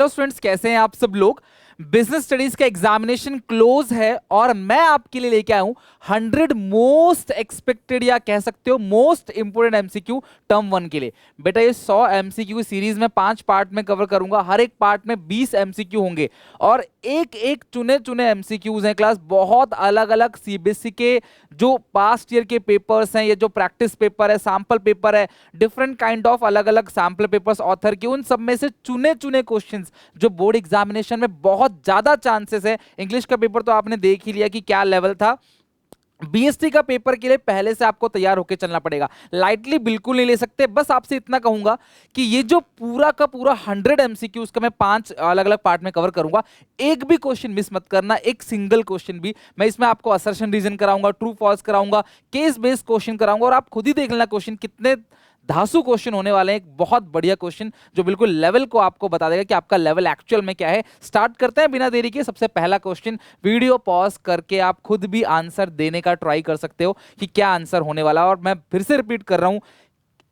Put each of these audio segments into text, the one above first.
तो स्टूडेंट्स कैसे हैं आप सब लोग। बिजनेस स्टडीज का एग्जामिनेशन क्लोज है और मैं आपके लिए लेके आया हूं 100 मोस्ट एक्सपेक्टेड या कह सकते हो most important MCQ term one के लिए। बेटा ये 100 एमसीक्यू की सीरीज में 5 पार्ट में कवर करूंगा, हर एक पार्ट में 20 एमसीक्यू होंगे और एक एक चुने चुने एमसीक्यूज हैं क्लास। बहुत अलग अलग सीबीएसई के जो पास्ट ईयर के पेपर्स हैं, ये जो प्रैक्टिस पेपर है, सैंपल पेपर है, डिफरेंट काइंड ऑफ अलग अलग सैंपल पेपर्स ऑथर के, उन सब में से चुने चुने क्वेश्चंस जो बोर्ड एग्जामिनेशन में बहुत ज्यादा चांसेस है। इंग्लिश का पेपर तो आपने देख ही लिया कि क्या लेवल था। बीएसटी का पेपर के लिए पहले से आपको तैयार होकर चलना पड़ेगा, लाइटली बिल्कुल नहीं ले सकते। बस आपसे इतना कहूंगा कि ये जो पूरा का पूरा 100 एमसीक्यूज का मैं 5 अलग अलग पार्ट में कवर करूंगा, एक भी क्वेश्चन मिस मत करना, एक सिंगल क्वेश्चन भी। मैं इसमें आपको असर्शन रीजन कराऊंगा, ट्रू फॉल्स कराऊंगा, केस बेस्ड क्वेश्चन कराऊंगा और आप खुद ही देख लेना क्वेश्चन कितने धांसू क्वेश्चन होने वाले हैं। एक बहुत बढ़िया क्वेश्चन जो बिल्कुल लेवल को आपको बता देगा कि आपका लेवल एक्चुअल में क्या है। स्टार्ट करते हैं बिना देरी के। सबसे पहला क्वेश्चन, वीडियो पॉज करके आप खुद भी आंसर देने का ट्राई कर सकते हो कि क्या आंसर होने वाला। और मैं फिर से रिपीट कर रहा हूं,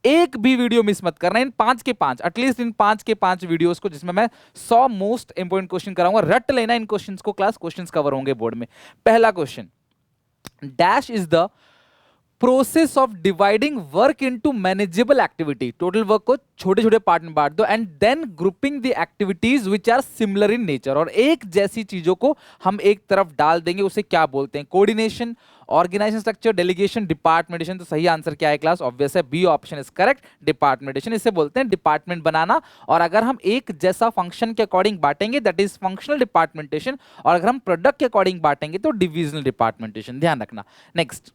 एक भी वीडियो मिस मत करना। इन 5 के 5, एटलीस्ट इन 5 के 5 वीडियोस को, जिसमें मैं 100 मोस्ट इंपोर्टेंट क्वेश्चन कराऊंगा। रट लेना इन क्वेश्चंस को क्लास, क्वेश्चंस कवर होंगे बोर्ड में। पहला question, dash is the process of dividing work into manageable activity. Total work को छोटे छोटे पार्ट में बांट दो and then grouping the activities which are similar in nature. और एक जैसी चीजों को हम एक तरफ डाल देंगे, उसे क्या बोलते हैं? Coordination, organization structure, delegation, departmentation. तो सही आंसर क्या है क्लास? ऑब्वियस है, B option is correct, departmentation. इसे बोलते हैं डिपार्टमेंट बनाना। और अगर हम एक जैसा फंक्शन के अकॉर्डिंग बांटेंगे दैट इज फंक्शनल डिपार्टमेंटेशन, और अगर हम प्रोडक्ट के अकॉर्डिंग बांटेंगे तो डिविजनल डिपार्टमेंटेशन। ध्यान रखना। Next,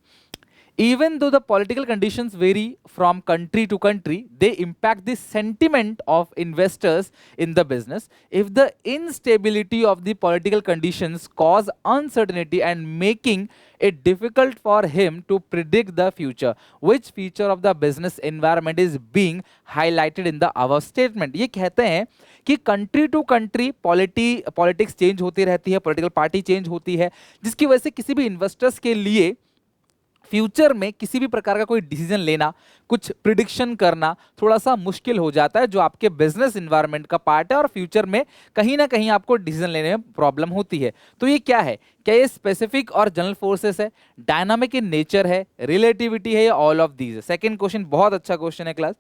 even though the political conditions vary from country to country, they impact the sentiment of investors in the business. If the instability of the political conditions cause uncertainty and making it difficult for him to predict the future, which feature of the business environment is being highlighted in the above statement? ये कहते हैं कि country to country politics change होती रहती है, political party change होती है, जिसकी वजह से किसी भी इन्वेस्टर्स के लिए फ्यूचर में किसी भी प्रकार का कोई डिसीजन लेना, कुछ प्रिडिक्शन करना थोड़ा सा मुश्किल हो जाता है, जो आपके बिजनेस इन्वायरमेंट का पार्ट है। और फ्यूचर में कहीं ना कहीं आपको डिसीजन लेने में प्रॉब्लम होती है। तो ये क्या है? क्या ये स्पेसिफिक और जनरल फोर्सेस है, डायनामिक इन नेचर है, रिलेटिविटी है, या ऑल ऑफ दीज है? सेकंड क्वेश्चन बहुत अच्छा क्वेश्चन है क्लास।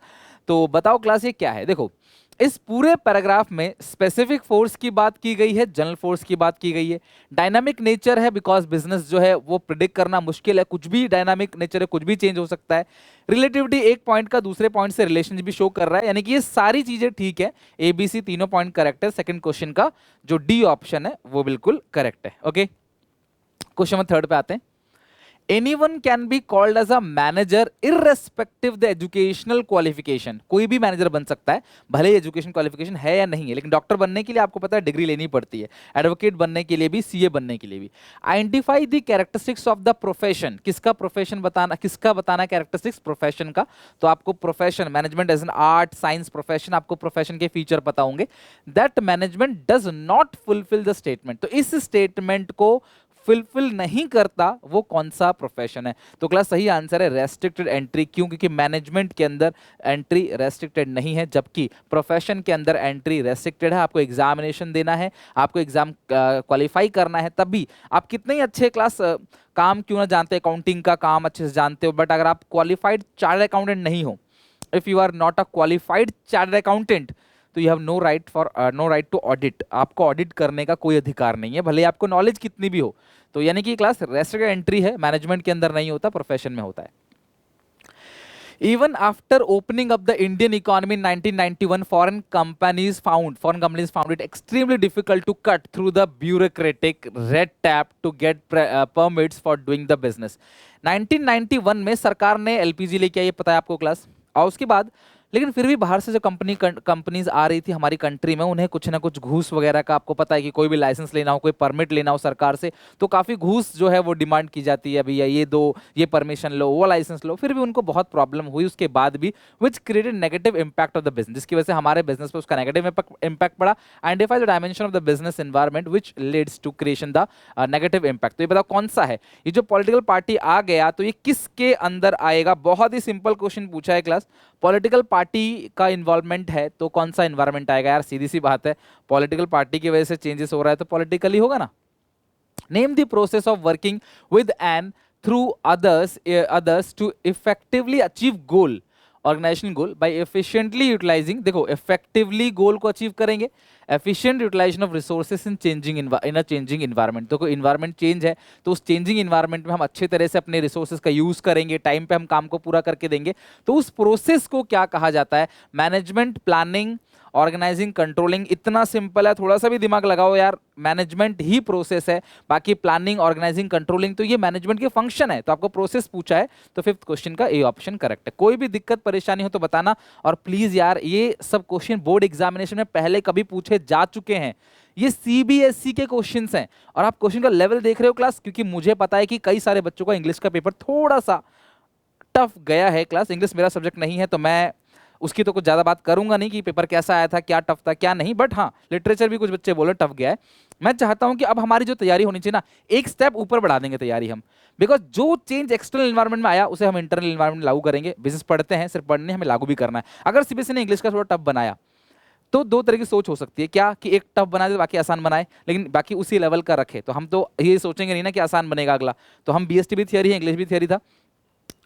तो बताओ क्लास ये क्या है? देखो, इस पूरे पैराग्राफ में स्पेसिफिक फोर्स की बात की गई है, जनरल फोर्स की बात की गई है। डायनामिक नेचर है बिकॉज बिजनेस जो है वो प्रिडिक्ट करना मुश्किल है, कुछ भी डायनामिक नेचर है, कुछ भी चेंज हो सकता है। रिलेटिविटी एक पॉइंट का दूसरे पॉइंट से रिलेशन भी शो कर रहा है, यानी कि ये सारी चीजें ठीक है। एबीसी तीनों पॉइंट करेक्ट है। सेकंड क्वेश्चन का जो डी ऑप्शन है वो बिल्कुल करेक्ट है। ओके, क्वेश्चन नंबर 3 पे आते हैं। Anyone can be called as a manager irrespective the educational qualification। कोई भी मैनेजर बन सकता है, भले ही एजुकेशन क्वालिफिकेशन है या नहीं है। लेकिन डॉक्टर बनने के लिए आपको पता है डिग्री लेनी पड़ती है, एडवोकेट बनने के लिए भी, सीए बनने के लिए भी। Identify the characteristics of the profession. किसका प्रोफेशन बताना, किसका बताना कैरेक्टरिस्टिक्स प्रोफेशन का? तो आपको profession, management as an art science profession, आपको प्रोफेशन के फीचर पता होंगे। That management does not fulfil the statement. तो इस स्टेटमेंट को फुलफिल नहीं करता वो कौन सा प्रोफेशन है? तो क्लास सही आंसर है रेस्ट्रिक्टेड एंट्री। क्यों? क्योंकि मैनेजमेंट के अंदर एंट्री रेस्ट्रिक्टेड नहीं है, जबकि प्रोफेशन के अंदर एंट्री रेस्ट्रिक्टेड है। आपको एग्जामिनेशन देना है, आपको एग्जाम क्वालिफाई करना है, तब भी आप कितने ही अच्छे क्लास काम क्यों ना जानते, अकाउंटिंग का काम अच्छे से जानते हो, बट अगर आप क्वालिफाइड चार्टर्ड अकाउंटेंट नहीं हो, if you are not a qualified chartered accountant, तो you have no right to audit. आपको ऑडिट करने का कोई अधिकार नहीं है, भले ही आपको नॉलेज कितनी भी हो। तो यानी कि क्लास रेस्ट्रिक्टेड एंट्री है, मैनेजमेंट के अंदर नहीं होता, प्रोफेशन में होता है। Even after opening up the Indian economy in 1991, foreign companies found it extremely difficult to cut through the bureaucratic red tape to get permits for doing the business। 1991 में सरकार ने एलपीजी लेके आई, पता है आपको क्लास। और उसके बाद लेकिन फिर भी बाहर से जो कंपनीज आ रही थी हमारी कंट्री में, उन्हें कुछ ना कुछ घूस वगैरह का, आपको पता है कि कोई भी लाइसेंस लेना हो, कोई परमिट लेना हो सरकार से, तो काफ़ी घूस जो है वो डिमांड की जाती है, भैया ये दो, ये परमिशन लो, वो लाइसेंस लो। फिर भी उनको बहुत प्रॉब्लम हुई उसके बाद भी, which created negative impact of the business, जिसकी वजह से हमारे बिजनेस पर उसका नेगेटिव इंपैक्ट पड़ा। Identify the dimension of the business environment which leads to creation the negative impact. तो ये बताओ कौन सा है? ये जो पॉलिटिकल पार्टी आ गया तो ये किसके अंदर आएगा? बहुत ही सिंपल क्वेश्चन पूछा है क्लास। पॉलिटिकल पार्टी का इन्वॉल्वमेंट है तो कौन सा इन्वायरमेंट आएगा यार, सीधी सी बात है, पॉलिटिकल पार्टी की वजह से चेंजेस हो रहा है तो पॉलिटिकली होगा ना। Name the process of working with and through others to effectively achieve goal, organisation goal by efficiently utilising, देखो इफेक्टिवली गोल को अचीव करेंगे, efficient utilisation of resources in in a changing environment, तो कोई environment change है तो उस changing environment में हम अच्छे तरह से अपने रिसोर्सेज का यूज करेंगे, टाइम पे हम काम को पूरा करके देंगे, तो उस प्रोसेस को क्या कहा जाता है, मैनेजमेंट, प्लानिंग, ऑर्गेनाइजिंग, कंट्रोलिंग। इतना सिंपल है, थोड़ा सा भी दिमाग लगाओ यार, मैनेजमेंट ही प्रोसेस है, बाकी प्लानिंग, ऑर्गेनाइजिंग, कंट्रोलिंग तो ये मैनेजमेंट के फंक्शन है, तो आपको प्रोसेस पूछा है तो फिफ्थ क्वेश्चन का ए ऑप्शन करेक्ट है। कोई भी दिक्कत परेशानी हो तो बताना, और प्लीज यार ये सब क्वेश्चन बोर्ड एग्जामिनेशन में पहले कभी पूछे जा चुके हैं, ये सीबीएसई के क्वेश्चंस हैं, और आप क्वेश्चन का लेवल देख रहे हो क्लास, क्योंकि मुझे पता है कि कई सारे बच्चों का इंग्लिश का पेपर थोड़ा सा टफ गया है क्लास, इंग्लिश मेरा सब्जेक्ट नहीं है तो मैं उसकी तो कुछ ज़्यादा बात करूंगा नहीं कि पेपर कैसा आया था, क्या टफ था क्या नहीं, बट हाँ लिटरेचर भी कुछ बच्चे बोले टफ गया है। मैं चाहता हूं कि अब हमारी जो तैयारी होनी चाहिए ना, एक स्टेप ऊपर बढ़ा देंगे तैयारी हम, बिकॉज जो चेंज एक्सटर्नल एनवायरनमेंट में आया उसे हम इंटरनल एनवायरनमेंट में लागू करेंगे। बिजनेस पढ़ते हैं, सिर्फ पढ़ने हमें लागू भी करना है। अगर सीबीएसई ने इंग्लिश का थोड़ा टफ बनाया तो दो तरह की सोच हो सकती है, क्या कि एक टफ बना दे बाकी आसान बनाए, लेकिन बाकी उसी लेवल का रखे, तो हम तो ये सोचेंगे नहीं ना कि आसान बनेगा अगला, तो हम बीएसटी भी थियरी है, इंग्लिश भी थियरी था,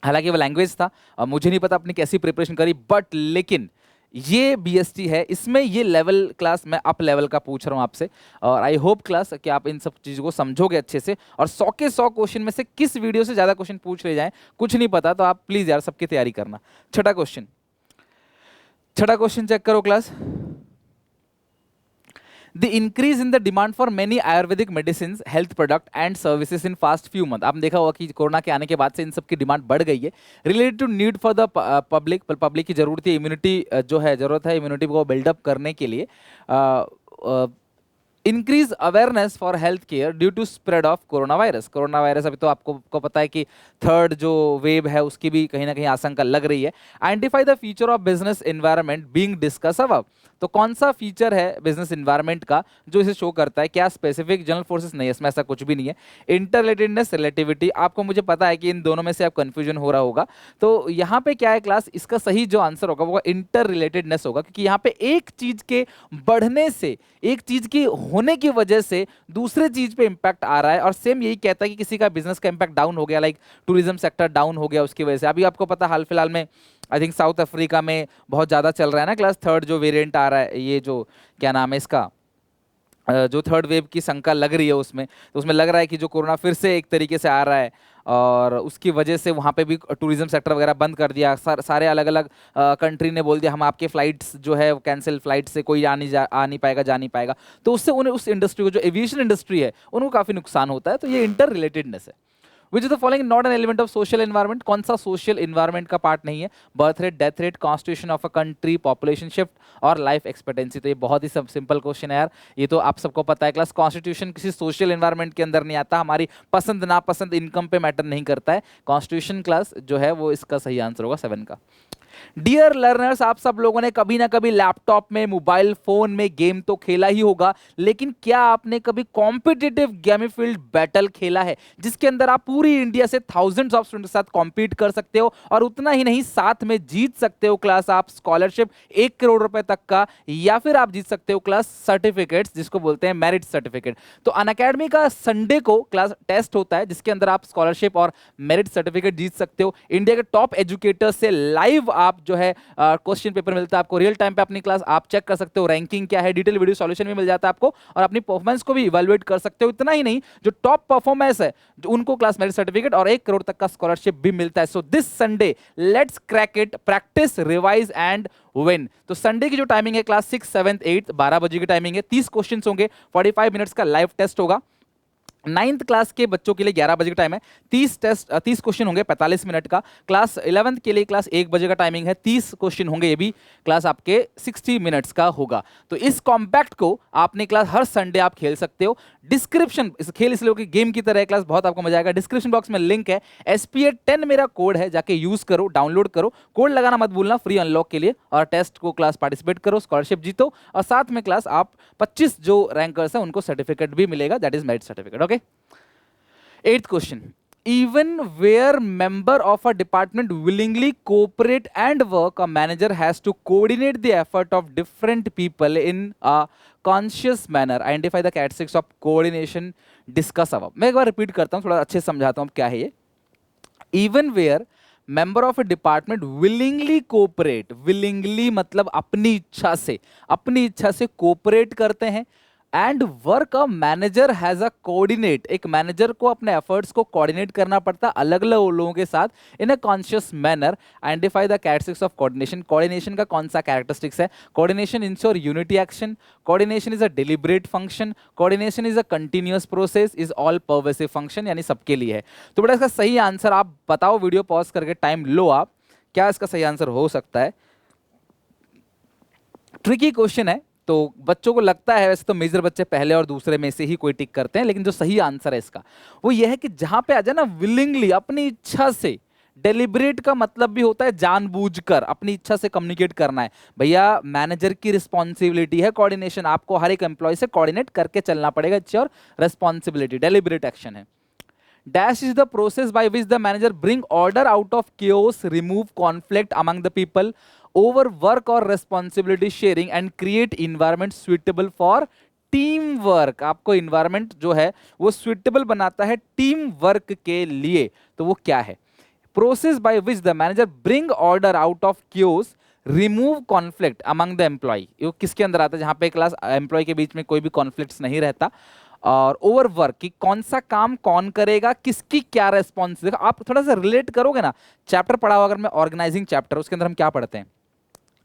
हालांकि वो लैंग्वेज था, और मुझे नहीं पता अपनी कैसी प्रिपरेशन करी, बट लेकिन ये बीएसटी है, इसमें ये लेवल क्लास मैं अप लेवल का पूछ रहा हूँ आपसे, और आई होप क्लास कि आप इन सब चीज़ों को समझोगे अच्छे से, और 100 के 100 क्वेश्चन में से किस वीडियो से ज़्यादा क्वेश्चन पूछ ले जाएं कुछ नहीं पता, तो आप प्लीज़ यार सबकी तैयारी करना। छठा क्वेश्चन चेक करो class. The increase in the demand for many Ayurvedic medicines, health product and services in past few months, आपने देखा होगा कि कोरोना के आने के बाद से इन सब की डिमांड बढ़ गई है, related to need for the public की जरूरत है, इम्यूनिटी जो है जरूरत है इम्यूनिटी को बिल्डअप करने के लिए, increase awareness for health care due to spread of corona virus. अभी तो आपको पता है कि थर्ड जो वेव है उसकी भी कहीं ना कहीं आशंका लग रही है। Identify the feature of business environment being discuss above, तो कौन सा फीचर है बिजनेस एनवायरनमेंट का जो इसे शो करता है, क्या स्पेसिफिक जनरल फोर्सेस नहीं है, इसमें ऐसा कुछ भी नहीं है। इंटररिलेटेडनेस, रिलेटिविटी, आपको मुझे पता है कि इन दोनों में से आप कंफ्यूजन हो रहा होगा, तो यहाँ पे क्या है क्लास, इसका सही जो आंसर होगा वो इंटर रिलेटेडनेस होगा, क्योंकि यहाँ पे एक चीज के बढ़ने से, एक चीज की होने की वजह से दूसरे चीज पे इंपैक्ट आ रहा है, और सेम यही कहता है कि किसी का बिजनेस का इंपैक्ट डाउन हो गया, लाइक टूरिज्म सेक्टर डाउन हो गया उसकी वजह से। अभी आपको पता हाल फिलहाल में आई थिंक साउथ अफ्रीका में बहुत ज्यादा चल रहा है ना क्लास, थर्ड जो वेरिएंट आ रहा है, ये जो क्या नाम है इसका, जो थर्ड वेव की शंका लग रही है उसमें, तो उसमें लग रहा है कि जो कोरोना फिर से एक तरीके से आ रहा है, और उसकी वजह से वहाँ पे भी टूरिज्म सेक्टर वगैरह बंद कर दिया, सारे अलग अलग कंट्री ने बोल दिया हम आपके फ्लाइट्स जो है कैंसिल, फ्लाइट से कोई आ नहीं पाएगा, जा नहीं पाएगा, तो उससे उन्हें उस इंडस्ट्री को, जो एविएशन इंडस्ट्री है, उनको काफ़ी नुकसान होता है, तो ये इंटर रिलेटेडनेस है। Which is the following not an element of social environment, कौन सा सोशल एनवायरमेंट का पार्ट नहीं है, birth rate, death rate, constitution of a country, population shift और लाइफ एक्सपेक्टेंसी। तो ये बहुत ही सिंपल क्वेश्चन है यार, ये तो आप सबको पता है क्लास, कॉन्स्टिट्यूशन किसी सोशल एनवायरमेंट के अंदर नहीं आता, हमारी पसंद नापसंद इनकम पे मैटर नहीं करता है, कॉन्स्टिट्यूशन क्लास जो है वो इसका सही आंसर होगा 7 का। डियर लर्नर्स, आप सब लोगों ने कभी ना कभी लैपटॉप में, मोबाइल फोन में गेम तो खेला ही होगा, लेकिन क्या आपने कभी कॉम्पिटिटिव गेमिफील्ड बैटल खेला है, जिसके अंदर आप पूरी इंडिया से थाउजेंड्स ऑफ स्टूडेंट्स के साथ कॉम्पीट कर सकते हो, और उतना ही नहीं साथ में जीत सकते हो क्लास आप स्कॉलरशिप 1 करोड़ रुपए तक का, या फिर आप जीत सकते हो क्लास सर्टिफिकेट्स, जिसको बोलते हैं मेरिट सर्टिफिकेट। तो अनअकैडमी का संडे को क्लास टेस्ट होता है, जिसके अंदर आप स्कॉलरशिप और मेरिट सर्टिफिकेट जीत सकते हो। इंडिया के टॉप एजुकेटर्स से लाइव आप जो है क्वेश्चन पेपर मिलता है आपको, रियल टाइम पे अपनी क्लास आप चेक कर सकते हो, रैंकिंग क्या है, डिटेल वीडियो सॉल्यूशन भी मिल जाता है आपको, और अपनी परफॉर्मेंस को भी इवैल्यूएट कर सकते हो। इतना ही नहीं, जो टॉप परफॉर्मेंस है जो उनको क्लास मेरिट सर्टिफिकेट और 1 करोड़ तक का स्कॉलरशिप भी मिलता है। So this Sunday let's crack it, practice, revise and win. तो संडे की जो टाइमिंग है क्लास 6, 7, 8, 12 बजे की टाइमिंग है, 30 क्वेश्चन होंगे, 45 मिनट्स का लाइव टेस्ट होगा। 9th क्लास के बच्चों के लिए 11 बजे का टाइम है, 30 क्वेश्चन होंगे 45 मिनट का। क्लास 11th के लिए क्लास 1 बजे का टाइमिंग है, 30 क्वेश्चन होंगे, ये भी क्लास आपके 60 मिनट्स का होगा। तो इस कॉम्पैक्ट को आपने क्लास हर संडे आप खेल सकते हो। डिस्क्रिप्शन, इस खेल इसलिए कि गेम की तरह है क्लास, बहुत आपको मजा आएगा। डिस्क्रिप्शन बॉक्स में लिंक है, SPA10 मेरा कोड है, जाके यूज करो, डाउनलोड करो, कोड लगाना मत भूलना फ्री अनलॉक के लिए, और टेस्ट को क्लास पार्टिसिपेट करो, स्कॉलरशिप जीतो, और साथ में क्लास आप 25 जो रैंकर्स हैं उनको सर्टिफिकेट भी मिलेगा, that is merit certificate. Okay, 8th question, even where member of a department willingly cooperate and work, a manager has to coordinate the effort of different people in a conscious manner. Identify the characteristics of coordination, discuss above. मैं एक बार repeat करता हूँ, थोड़ा अच्छे से समझाता हूँ क्या है ये. Even where member of a department willingly cooperate, willingly मतलब अपनी इच्छा से cooperate करते हैं, and work a manager has a coordinate, एक मैनेजर को अपने एफर्ट्स को कोऑर्डिनेट करना पड़ता है अलग अलग लोगों के साथ in a conscious manner. Identify the characteristics of coordination. Coordination का कौन सा कैरेक्टरिस्टिक्स है? Coordination ensure unity action, coordination is a deliberate function, coordination is a continuous process, is all pervasive function, यानी सबके लिए है. तो बेटा इसका सही आंसर आप बताओ, वीडियो पॉज करके टाइम लो आप, क्या इसका सही आंसर हो सकता है? ट्रिकी क्वेश्चन है, तो बच्चों को लगता है वैसे तो मेजर बच्चे पहले और दूसरे में से ही कोई टिक करते हैं, लेकिन जो सही आंसर है इसका वो यह है कि जहां पे आ जाए ना विलिंगली, अपनी इच्छा से. डेलिबरेट का मतलब भी होता है जानबूझकर अपनी इच्छा से कम्युनिकेट करना है. भैया मैनेजर की रिस्पॉन्सिबिलिटी है कोऑर्डिनेशन, आपको हर एक एम्प्लॉय से कोऑर्डिनेट करके चलना पड़ेगा, it's your responsibility. Deliberate action है. Dash is the process by which the manager bring order out of chaos, remove conflict among the people, overwork or responsibility sharing and create environment suitable for team work. आपको environment जो है वो suitable बनाता है team work के लिए. तो वो क्या है? Process by which the manager bring order out of chaos, remove conflict among the employ. ये किसके अंदर आता है? जहां पे क्लास एम्प्लॉय के बीच में कोई भी कॉन्फ्लिक्ट्स नहीं रहता. और ओवरवर्क कि कौन सा काम कौन करेगा, किसकी क्या रेस्पॉन्स. देखो आप थोड़ा सा रिलेट करोगे ना, चैप्टर पढ़ा हो अगर मैं ऑर्गेनाइजिंग चैप्टर, उसके अंदर हम क्या पढ़ते हैं?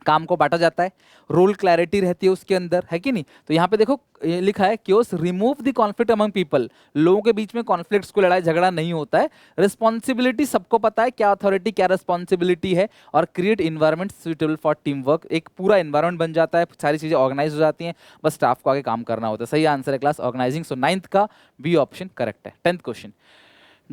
काम को बांटा जाता है, रोल क्लैरिटी रहती है उसके अंदर, है कि नहीं? तो यहाँ पे देखो ये लिखा है chaos remove the conflict among people, लोगों के बीच में कॉन्फ्लिक्ट्स को लड़ाई झगड़ा नहीं होता है. रिस्पॉन्सिबिलिटी सबको पता है क्या अथॉरिटी क्या रिस्पॉन्सिबिलिटी है, और create environment suitable for team work, एक पूरा इन्वायरमेंट बन जाता है, सारी चीजें ऑर्गेनाइज हो जाती हैं, बस स्टाफ को आगे काम करना होता है. सही आंसर है क्लास ऑर्गेनाइजिंग. सो 9th का बी ऑप्शन करेक्ट है. 10th question.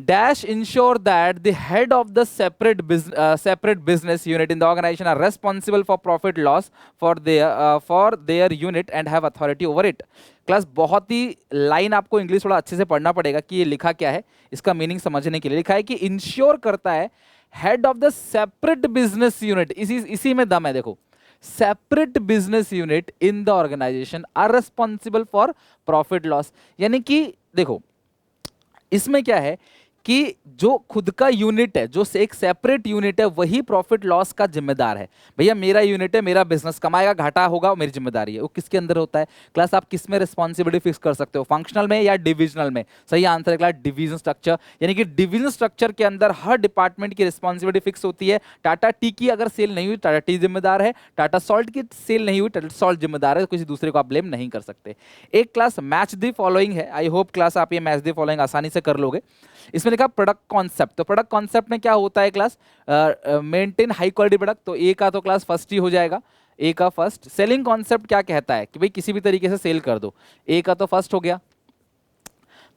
Dash ensure that the head of the separate business unit in the organization are responsible for profit loss for their unit and have authority over it. Class बहुत ही line आपको English थोड़ा अच्छे से पढ़ना पड़ेगा कि ये लिखा क्या है, इसका मीनिंग समझने के लिए. लिखा है कि इंश्योर करता है head of the separate business unit, इसी में दम है. देखो separate business unit in the organization are responsible for profit loss. यानी कि देखो इसमें क्या है कि जो खुद का यूनिट है, जो एक सेपरेट यूनिट है, वही प्रॉफिट लॉस का जिम्मेदार है. भैया मेरा यूनिट है, मेरा बिजनेस कमाएगा, घाटा होगा, मेरी जिम्मेदारी है. वो किसके अंदर होता है? क्लास आप किस में रिस्पॉन्सिबिलिटी फिक्स कर सकते हो? फंक्शनल में या डिविजनल में? सही आंसर है क्लास डिवीजन स्ट्रक्चर. यानी कि डिवीजन स्ट्रक्चर के अंदर हर डिपार्टमेंट की रिस्पॉन्सिबिलिटी फिक्स होती है. टाटा टी की अगर सेल नहीं हुई, टाटा टी जिम्मेदार है. टाटा सॉल्ट की सेल नहीं हुई, टाटा सॉल्ट जिम्मेदार है. किसी दूसरे को आप ब्लेम नहीं कर सकते. एक क्लास मैच द फॉलोइंग है. आई होप क्लास आप ये मैच द फॉलोइंग आसानी से कर लोगे. इसमें लिखा प्रोडक्ट कॉन्सेप्ट. तो प्रोडक्ट कॉन्सेप्ट में क्या होता है class? Maintain high quality product. तो ए का तो क्लास फर्स्ट ही हो जाएगा, ए का फर्स्ट. सेलिंग कॉन्सेप्ट क्या कहता है कि भाई किसी भी तरीके से सेल कर दो. ए का तो फर्स्ट हो गया.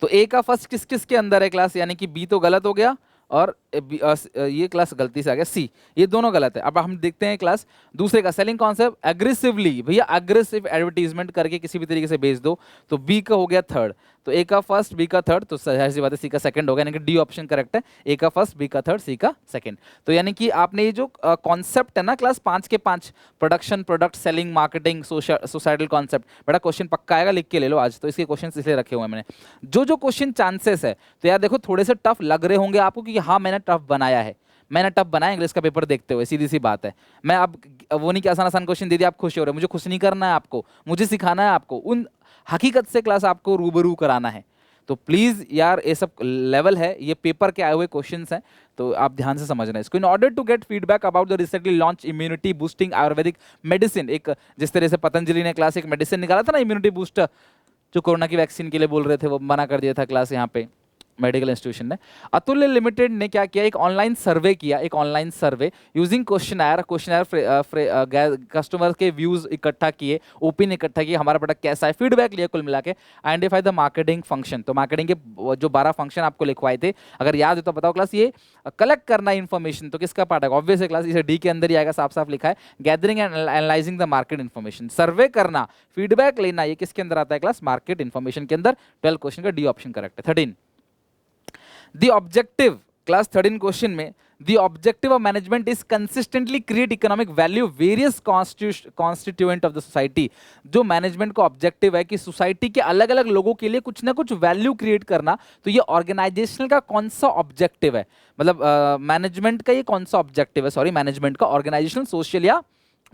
तो ए का फर्स्ट किस किस के अंदर है क्लास? यानी कि बी तो गलत हो गया और ये क्लास गलती से आ गया सी, ये दोनों गलत है. अब हम देखते हैं क्लास दूसरे का. सेलिंग कॉन्सेप्ट एग्रेसिवली, भैया एग्रेसिव एडवर्टीजमेंट करके किसी भी तरीके से बेच दो. तो बी का हो गया थर्ड. तो ए का फर्स्ट, बी का थर्ड, तो जाहिर सी बात है सी का सेकंड होगा. यानी कि डी ऑप्शन करेक्ट है. ए का फर्स्ट, बी का थर्ड, सी का सेकंड. तो यानी कि आपने ये जो कॉन्सेप्ट है ना क्लास 5 के 5, production, product, selling, marketing, societal concept, बड़ा क्वेश्चन पक्का आएगा, लिख के ले लो आज. तो इसके क्वेश्चन इसलिए रखे हुए हैं मैंने. जो क्वेश्चन चांसेस है, तो यार देखो थोड़े से टफ लग रहे होंगे आपको कि हाँ मैंने टफ बनाया है. मैंने टफ बनाया इंग्लिश का पेपर देखते हुए, सीधी सी बात है. मैं अब वो नहीं कि आसान आसान क्वेश्चन दे दिया आप खुश हो रहे हो. मुझे खुश नहीं करना है आपको, मुझे सिखाना है आपको, उन हकीकत से क्लास आपको रूबरू कराना है. तो प्लीज यार ये सब लेवल है, ये पेपर के आए हुए क्वेश्चंस हैं, तो आप ध्यान से समझना इसको. In order to get feedback about the recently launch immunity boosting ayurvedic medicine, एक जिस तरह से पतंजलि ने क्लास एक मेडिसिन निकाला था ना इम्यूनिटी बूस्टर, जो कोरोना की वैक्सीन के लिए बोल रहे थे, वो मना कर दिया था क्लास यहाँ पे मेडिकल इंस्टीट्यूशन ने. अतुल्य लिमिटेड ने क्या किया? एक ऑनलाइन सर्वे किया, एक online survey using questionnaire customer के व्यूज इकट्ठा किए, ओपिनियन इकट्ठा किए, हमारा प्रोडक्ट कैसा है, फीडबैक लिया कुल मिला के. Identify the marketing function. तो मार्केटिंग के जो 12 फंक्शन आपको लिखवाए थे, अगर याद है तो बताओ क्लास. ये कलेक्ट करना इन्फॉर्मेशन, तो किसका पार्ट है? ऑब्वियस है क्लास, इसे डी के अंदर ही आएगा, साफ साफ लिखा है. Gathering and analysing the market information, survey करना, फीडबैक लेना, ये किसके अंदर आता है क्लास? मार्केट इन्फॉर्मेशन के अंदर. 12 क्वेश्चन का डी ऑप्शन करेक्ट है. 13. द ऑब्जेक्टिव क्लास 13 क्वेश्चन में the objective of management is consistently create economic value various constituent of the society. जो मैनेजमेंट का ऑब्जेक्टिव है कि सोसाइटी के अलग अलग लोगों के लिए कुछ ना कुछ वैल्यू क्रिएट करना, तो ये ऑर्गेनाइजेशनल का कौन सा ऑब्जेक्टिव है, मतलब मैनेजमेंट का ये कौन सा ऑब्जेक्टिव है, सॉरी मैनेजमेंट का, ऑर्गेनाइजेशनल, सोशल या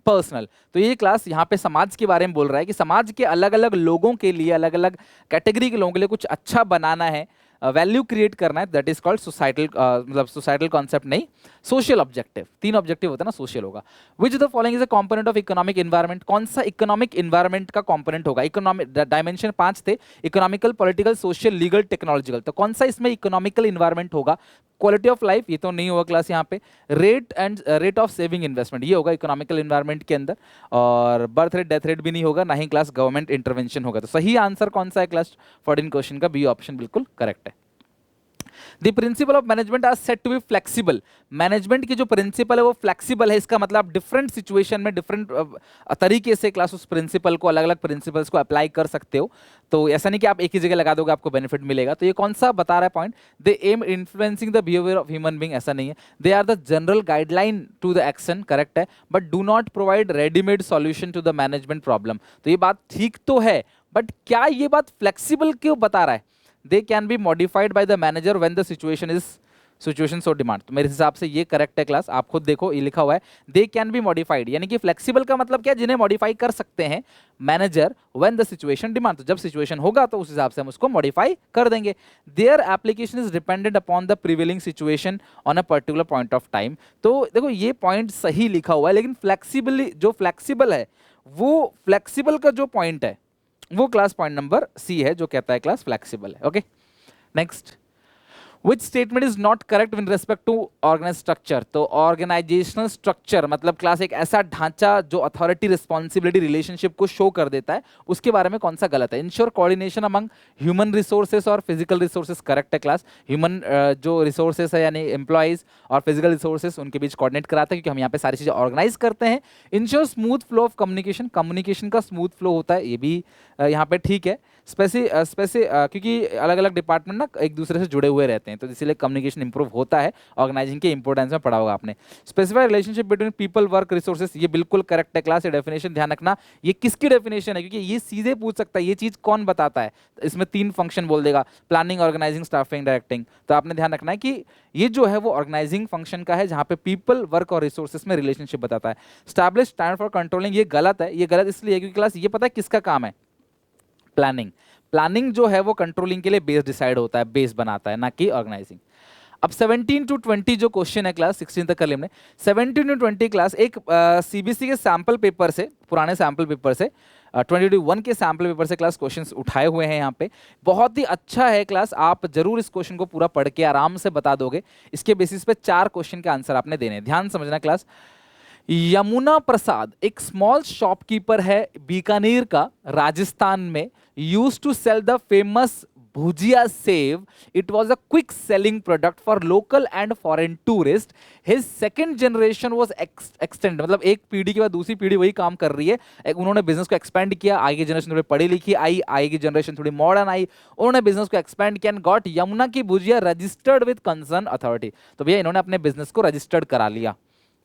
पर्सनल। तो ये क्लास यहाँ पे समाज के बारे में बोल रहा है कि समाज के अलग अलग लोगों के लिए, अलग अलग कैटेगरी के लोगों के लिए कुछ अच्छा बनाना है, वैल्यू क्रिएट करना है, दैट इज कॉल्ड सोसाइटल, मतलब सोसाइटल कॉन्सेप्ट नहीं, सोशल ऑब्जेक्टिव। तीन ऑब्जेक्टिव होता है ना, सोशल होगा। Which the following is a component of economic environment, कौन सा इकोनॉमिक एनवायरनमेंट का कंपोनेंट होगा। इकोनॉमिक डायमेंशन 5 थे, economical, political, social, legal, technological. तो कौन सा इसमें इकोनॉमिकल एनवायरनमेंट होगा। क्वालिटी ऑफ लाइफ, ये तो नहीं होगा क्लास यहाँ पे। रेट ऑफ सेविंग इन्वेस्टमेंट, ये होगा इकोनॉमिकल एनवायरनमेंट के अंदर। और बर्थ रेट, डेथ रेट भी नहीं होगा, ना ही क्लास गवर्नमेंट इंटरवेंशन होगा। तो सही आंसर कौन सा है क्लास 14 क्वेश्चन का, बी ऑप्शन बिल्कुल करेक्ट है। The principle of management are set to be flexible, management की जो प्रिंसिपल है वो फ्लेक्सिबल है। इसका मतलब आप डिफरेंट सिचुएशन में डिफरेंट तरीके से क्लास उस प्रिंसिपल को, अलग अलग प्रिंसिपल्स को अप्लाई कर सकते हो। तो ऐसा नहीं कि आप एक ही जगह लगा दोगे आपको बेनिफिट मिलेगा। तो ये कौन सा बता रहा है point, they aim influencing the behaviour of human being, ऐसा नहीं है। They are the general guideline to the action, correct है, but do not provide readymade solution to the management problem. तो ये बात ठीक तो है, बट क्या ये बात फ्लेक्सिबल क्यों बता रहा है। They can be modified by the manager when the situation so demand। तो मेरे हिसाब से ये करेक्ट है क्लास, आप खुद देखो ये लिखा हुआ है दे कैन बी मॉडिफाइड, यानी कि फ्लेक्सिबल का मतलब क्या, जिन्हें मॉडिफाई कर सकते हैं manager when the situation demand. तो जब सिचुएशन होगा तो उस हिसाब से हम उसको मॉडिफाई कर देंगे। Their application is dependent upon the prevailing situation on a particular point of time. तो देखो ये पॉइंट सही लिखा हुआ है, लेकिन फ्लेक्सिबली जो फ्लेक्सिबल है, वो फ्लेक्सिबल का जो पॉइंट है वो क्लास पॉइंट नंबर सी है, जो कहता है क्लास फ्लेक्सिबल है। Okay, next, which statement is not correct with respect to organize structure. तो ऑर्गेनाइजेशनल स्ट्रक्चर मतलब क्लास एक ऐसा ढांचा जो अथॉरिटी रिस्पॉन्सिबिलिटी रिलेशनशिप को शो कर देता है, उसके बारे में कौन सा गलत है। Ensure coordination among human resources और फिजिकल रिसोर्सेस, करेक्ट है क्लास। ह्यूमन जो रिसोर्सेस है यानी एम्प्लॉइज और फिजिकल रिसोर्सेस, उनके बीच कोऑर्डिनेट कराता है, क्योंकि हम यहाँ पे सारी चीजें ऑर्गेनाइज करते हैं। Ensure smooth flow of communication, communication का स्मूथ फ्लो होता है, ये भी यहाँ पे ठीक है। क्योंकि अलग अलग डिपार्टमेंट ना एक दूसरे से जुड़े हुए रहते हैं, तो इसीलिए कम्युनिकेशन इंप्रूव होता है। ऑर्गेनाइजिंग के इंपॉर्टेंस में पढ़ा होगा आपने। Specify relationship between people, work, resources, ये बिल्कुल करेक्ट है क्लास। ये डेफिनेशन ध्यान रखना, ये किसकी डेफिनेशन है, क्योंकि ये सीधे पूछ सकता है ये चीज कौन बताता है। इसमें 3 फंक्शन बोल देगा, प्लानिंग, ऑर्गेनाइजिंग, स्टाफिंग, डायरेक्टिंग। तो आपने ध्यान रखना है कि ये जो है वो ऑर्गेनाइजिंग फंक्शन का है, जहां पे पीपल, वर्क और रिसोर्सेज में रिलेशनशिप बताता है। स्टैब्लिश स्टैंड फॉर कंट्रोलिंग, ये गलत है। ये गलत इसलिए क्योंकि क्लास ये पता है किसका काम है, प्लानिंग। प्लानिंग जो है वो कंट्रोलिंग के लिए बेस डिसाइड होता है, बेस बनाता है, ना कि ऑर्गेनाइजिंग। अब 17 to 20 जो क्वेश्चन है क्लास 16 तक कर लिया हमने। 17 to 20 क्लास एक सीबीएसई के सैंपल पेपर से, पुराने सैंपल पेपर से 2021 के सैंपल पेपर से क्लास क्वेश्चंस उठाए हुए हैं यहाँ पे। बहुत ही अच्छा है क्लास, आप जरूर इस क्वेश्चन को पूरा पढ़ के आराम से बता दोगे। इसके बेसिस पे 4 क्वेश्चन के आंसर आपने देने, ध्यान समझना क्लास। यमुना प्रसाद एक स्मॉल शॉपकीपर है बीकानेर का, राजस्थान में। Used to sell the famous bhujia sev. It was a quick selling product for local and foreign tourists. His second generation was extend, मतलब एक पीढ़ी के बाद दूसरी पीढ़ी वही काम कर रही है। उन्होंने बिजनेस को एक्सपेंड किया, आगे जनरेशन थोड़ी पढ़ी लिखी आई, आगे जनरेशन थोड़ी मॉडर्न आई, उन्होंने बिजनेस को एक्सपेंड किया एंड गॉट यमुना की bhujia registered with concern authority. तो भैया इन्होंने अपने बिजनेस को रजिस्टर्ड करा लिया.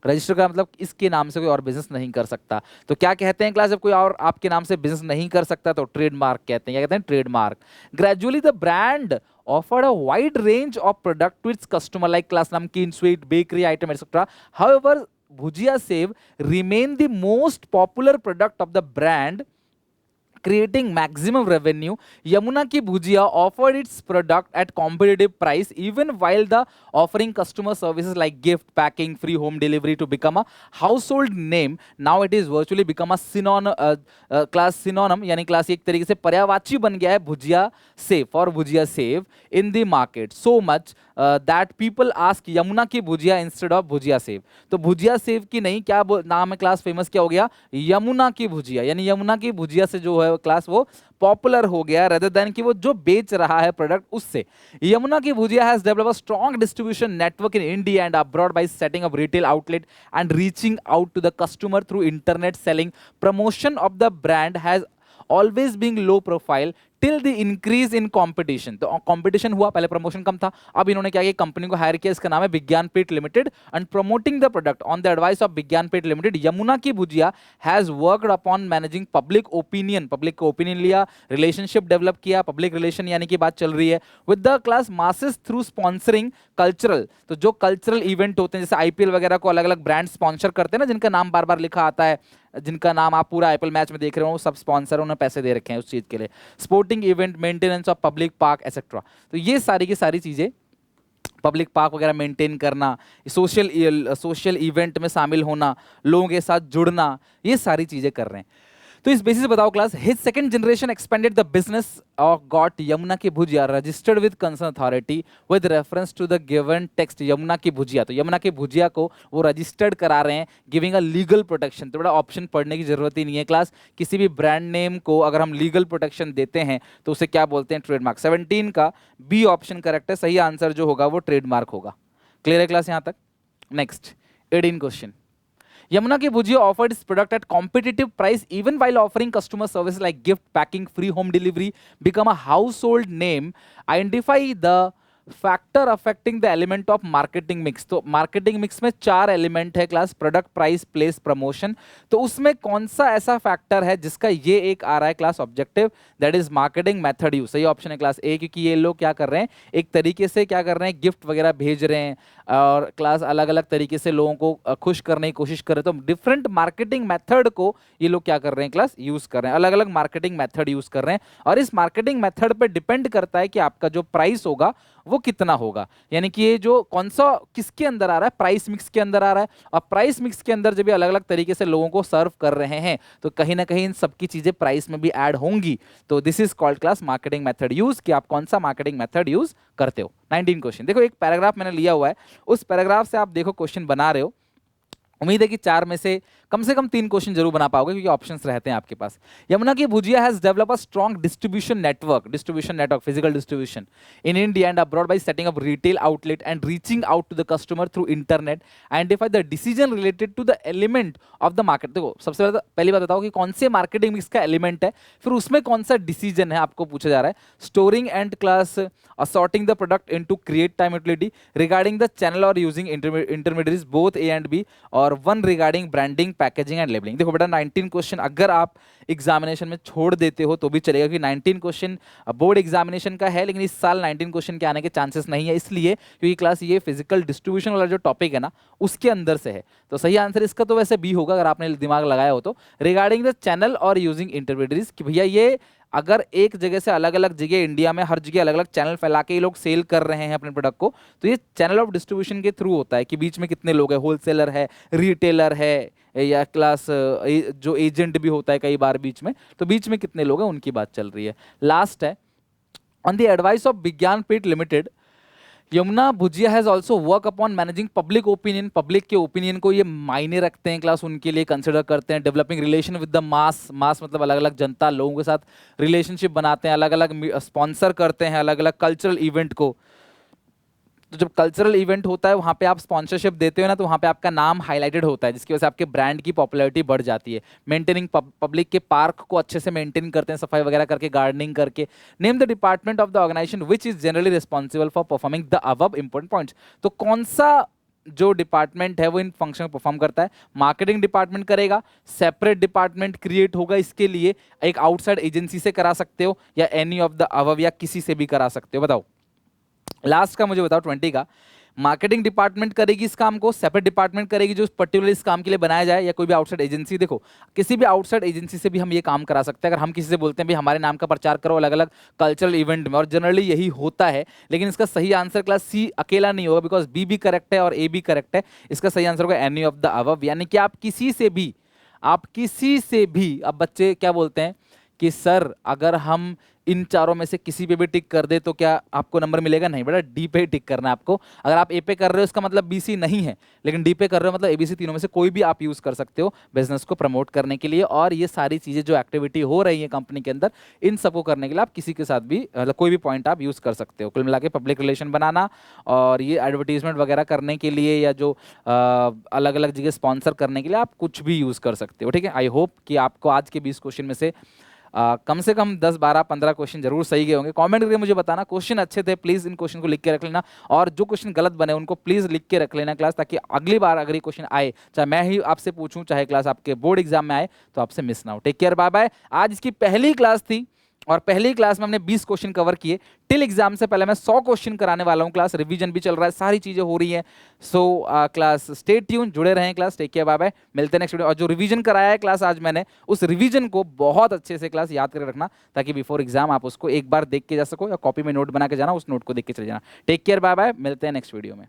रजिस्टर का मतलब इसके नाम से कोई और बिजनेस नहीं कर सकता. तो क्या कहते हैं क्लास, जब कोई और आपके नाम से बिजनेस नहीं कर सकता तो ट्रेडमार्क कहते हैं. क्या कहते हैं? Trademark. Gradually the brand offered a wide range of product to its customer like class namkeen, sweet, bakery item, etc. However, Bhujia Save remained the most popular product of the brand, creating maximum revenue. Yamuna ki Bhujia offered its product at competitive price even while the offering customer services like gift packing, free home delivery to become a household name. Now it is virtually become a class synonym, यानी class एक तरीके से पर्यायवाची बन गया है भुजिया सेव और bhujia sev in the market so much that people ask Yamuna की भुजिया instead of भुजिया सेव. तो भुजिया सेव की नहीं, क्या नाम है क्लास, फेमस क्या हो गया, यमुना की भुजिया. यानी यमुना की भुजिया से जो है क्लास वो पॉपुलर हो गया रेदर देन कि वो जो बेच रहा है प्रोडक्ट उससे. यमुना की bhujia has developed a strong distribution network in India and abroad by setting up retail outlet and reaching out to the customer through internet selling. Promotion of the brand has always being low profile till the increase in competition. तो competition हुआ, पहले promotion कम था, अब इन्होंने क्या किया, company को higher किया, इसका नाम है Vigyanpeeth limited, and promoting the product on the advice of Vigyanpeeth limited, Yamuna की bhujia has worked upon managing public opinion, public का ओपिनियन लिया, रिलेशनशिप डेवलप किया, पब्लिक रिलेशन यानी कि बात चल रही है, with the class masses through sponsoring cultural. तो जो कल्चरल इवेंट होते हैं, जैसे आईपीएल वगैरह को अलग अलग ब्रांड स्पॉन्सर करते हैं ना, जिनका नाम बार बार लिखा आता है, जिनका नाम आप पूरा आईपीएल मैच में देख रहे हो, सब स्पॉन्सर उन्हें पैसे दे रखे हैं उस चीज के लिए, sporting event, maintenance of public park etcetera. तो ये सारी की सारी चीजें, पब्लिक पार्क वगैरह मेंटेन करना, सोशल इवेंट में शामिल होना, लोगों के साथ जुड़ना, ये सारी चीजें कर रहे हैं। तो इस बेसिस बताओ class, his second generation expanded the business और गॉट यमुना की bhujia registered with concern authority with reference to the given text Yamuna की भुजिया। तो यमुना की भुजिया को वो रजिस्टर्ड करा रहे हैं, गिविंग अ लीगल प्रोटेक्शन। तो बड़ा ऑप्शन पढ़ने की जरूरत ही नहीं है क्लास, किसी भी ब्रांड नेम को अगर हम लीगल प्रोटेक्शन देते हैं तो उसे क्या बोलते हैं, ट्रेडमार्क। 17 का बी ऑप्शन करेक्ट है, सही आंसर जो होगा वो ट्रेडमार्क होगा। क्लियर है क्लास यहां तक? Next 18 question, Yamuna Ki Bhujia offered its product at competitive price even while offering customer service like gift packing, free home delivery, become a household name. Identify the factor affecting the element of marketing mix. तो marketing mix में 4 element है class, product, price, place, promotion. तो उसमें कौन सा ऐसा factor है जिसका ये एक आ रहा है class objective, that is marketing method use. सही ऑप्शन है क्लास ए, क्योंकि ये लोग क्या कर रहे हैं, एक तरीके से क्या कर रहे हैं, गिफ्ट वगैरह भेज रहे हैं और क्लास अलग अलग तरीके से लोगों को खुश करने की कोशिश कर रहे हैं। तो डिफरेंट मार्केटिंग मेथड को ये लोग क्या कर रहे हैं क्लास, यूज कर रहे हैं, अलग अलग मार्केटिंग मेथड यूज कर रहे हैं। और इस मार्केटिंग मेथड पे डिपेंड करता है कि आपका जो प्राइस होगा वो कितना होगा, यानी कि ये जो कौन सा किसके अंदर आ रहा है, प्राइस मिक्स के अंदर आ रहा है। और प्राइस मिक्स के अंदर जब भी अलग अलग तरीके से लोगों को सर्व कर रहे हैं तो कहीं ना कहीं इन सबकी चीजें प्राइस में भी ऐड होंगी। तो this is called class marketing method use, कि आप कौन सा मार्केटिंग मेथड यूज करते हो। 19 क्वेश्चन देखो, एक पैराग्राफ मैंने लिया हुआ है, उस पैराग्राफ से आप देखो क्वेश्चन बना रहे हो। उम्मीद है कि 4 में से कम 3 क्वेश्चन जरूर बना पाओगे, क्योंकि ऑप्शंस रहते हैं आपके पास। यमुना की bhujia has develop a strong distribution network, physical distribution in India and abroad by setting up retail outlet and reaching out to the customer through internet. Identify the decision related to the element of the market. देखो सबसे पहली बात बताओ कि कौन से marketing mix का element है, फिर उसमें कौन सा डिसीजन है आपको पूछा जा रहा है। Storing and class assorting the product into create time utility, regarding the channel और using intermediates both A and B, और 1 regarding branding, packaging and labelling. देखो बेटा 19 क्वेश्चन अगर आप एग्जामिनेशन में छोड़ देते हो तो भी चलेगा, कि 19 क्वेश्चन बोर्ड एग्जामिनेशन का है, लेकिन इस साल 19 क्वेश्चन के आने के चांसेस नहीं है, इसलिए क्योंकि क्लास ये फिजिकल डिस्ट्रीब्यूशन वाला जो टॉपिक है ना उसके अंदर से है। तो सही आंसर इसका तो वैसे बी होगा अगर आपने दिमाग लगाया हो तो। रिगार्डिंग द चैनल और यूजिंग इंटरमीडिएट्स, कि भैया ये अगर एक जगह से अलग अलग जगह इंडिया में हर जगह अलग अलग चैनल फैला के ये लोग सेल कर रहे हैं अपने प्रोडक्ट को, तो ये चैनल ऑफ डिस्ट्रीब्यूशन के थ्रू होता है, कि बीच में कितने लोग हैं, होलसेलर है, रिटेलर है, या क्लास जो एजेंट भी होता है कई बार बीच में, तो बीच में कितने लोग हैं उनकी बात चल रही है। लास्ट है, on the advice of Vigyanpeeth limited Yamuna bhujia has also work upon managing public opinion. Public के ओपिनियन को ये मायने रखते हैं क्लास, उनके लिए कंसिडर करते हैं। Developing relation with the mass, mass मतलब अलग अलग जनता, लोगों के साथ रिलेशनशिप बनाते हैं, अलग अलग स्पॉन्सर करते हैं अलग अलग कल्चरल इवेंट को। तो जब कल्चरल इवेंट होता है वहाँ पे आप स्पॉन्सरशिप देते हो ना, तो वहाँ पे आपका नाम हाईलाइटेड होता है, जिसकी वजह से आपके ब्रांड की पॉपुलैरिटी बढ़ जाती है। मेंटेनिंग पब्लिक के पार्क को अच्छे से मेंटेन करते हैं, सफाई वगैरह करके, गार्डनिंग करके। Name the department of the organization which is generally responsible for performing the above important points. तो कौन सा जो डिपार्टमेंट है वो इन फंक्शन को परफॉर्म करता है? मार्केटिंग डिपार्टमेंट करेगा, सेपरेट डिपार्टमेंट क्रिएट होगा इसके लिए, एक आउटसाइड एजेंसी से करा सकते हो, या एनी ऑफ द अबव, या किसी से भी करा सकते हो। बताओ लास्ट का मुझे बताओ 20 का। मार्केटिंग डिपार्टमेंट करेगी इस काम को, सेपरेट डिपार्टमेंट करेगी जो पर्टिकुलर इस काम के लिए बनाया जाए, या कोई भी आउटसाइड एजेंसी। देखो किसी भी आउटसाइड एजेंसी से भी हम ये काम करा सकते हैं। अगर हम किसी से बोलते हैं भाई हमारे नाम का प्रचार करो अलग अलग कल्चरल इवेंट में, और जनरली यही होता है, लेकिन इसका सही आंसर क्लास सी अकेला नहीं होगा, बिकॉज बी भी करेक्ट है और ए भी करेक्ट है। इसका सही आंसर होगा एनी ऑफ द अबव, यानी कि आप किसी से भी, अब बच्चे क्या बोलते हैं कि सर अगर हम इन चारों में से किसी पे भी टिक कर दे तो क्या आपको नंबर मिलेगा? नहीं बेटा, डी पे टिक करना है आपको। अगर आप ए पे कर रहे हो इसका मतलब बी सी नहीं है, लेकिन डी पे कर रहे हो मतलब एबीसी, तीनों में से कोई भी आप यूज कर सकते हो बिजनेस को प्रमोट करने के लिए। और ये सारी चीजें जो एक्टिविटी हो रही है कंपनी के अंदर, इन सबको करने के लिए आप किसी के साथ भी मतलब कोई भी पॉइंट आप यूज कर सकते हो। कुल मिला के पब्लिक रिलेशन बनाना और ये एडवर्टीजमेंट वगैरह करने के लिए, या जो अलग अलग जगह स्पॉन्सर करने के लिए आप कुछ भी यूज कर सकते हो। ठीक है, आई होप कि आपको आज के 20 क्वेश्चन में से कम से कम 10 12 15 क्वेश्चन जरूर सही गए होंगे। कमेंट करके मुझे बताना क्वेश्चन अच्छे थे, प्लीज इन क्वेश्चन को लिख के रख लेना, और जो क्वेश्चन गलत बने उनको प्लीज लिख के रख लेना क्लास, ताकि अगली बार अगर ये क्वेश्चन आए, चाहे मैं ही आपसे पूछूं चाहे क्लास आपके बोर्ड एग्जाम में आए, तो आपसे मिस ना हो। Take care, bye bye. आज इसकी पहली क्लास थी और पहली क्लास में हमने 20 क्वेश्चन कवर किए। टिल एग्जाम से पहले मैं 100 क्वेश्चन कराने वाला हूं क्लास, रिवीजन भी चल रहा है, सारी चीजें हो रही हैं। सो क्लास स्टे ट्यून, जुड़े रहें class. Take care, bye bye, मिलते हैं नेक्स्ट वीडियो। और जो रिवीजन कराया है क्लास आज मैंने, उस रिवीजन को बहुत अच्छे से क्लास याद करके रखना, ताकि बिफोर एग्जाम आप उसको एक बार देख के जा सको, या कॉपी में नोट बना के जाना, उस नोट को देख के चले जाना। टेक केयर, बाय बाय, मिलते हैं नेक्स्ट वीडियो में।